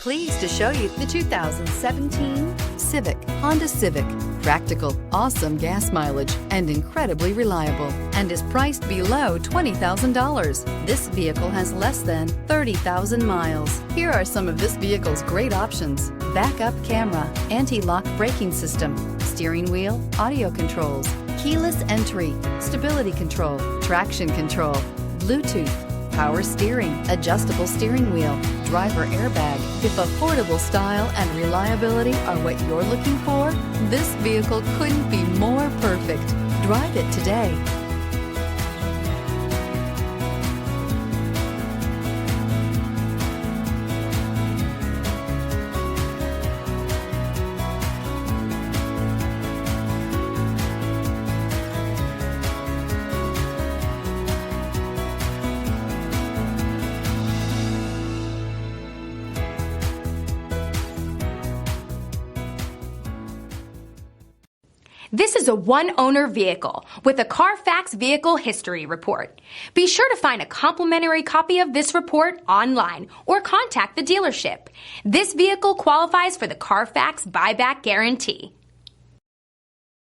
pleased to show you the 2017 Civic. Honda Civic. Practical, awesome gas mileage, and incredibly reliable, and is priced below $20,000. This vehicle has less than 30,000 miles. Here are some of this vehicle's great options: backup camera, anti-lock braking system, steering wheel audio controls, keyless entry, stability control, traction control, Bluetooth, power steering, adjustable steering wheel, driver airbag. If affordable style and reliability are what you're looking for, this vehicle couldn't be more perfect. Drive it today. This is a one-owner vehicle with a Carfax Vehicle History Report. Be sure to find a complimentary copy of this report online or contact the dealership. This vehicle qualifies for the Carfax Buyback Guarantee.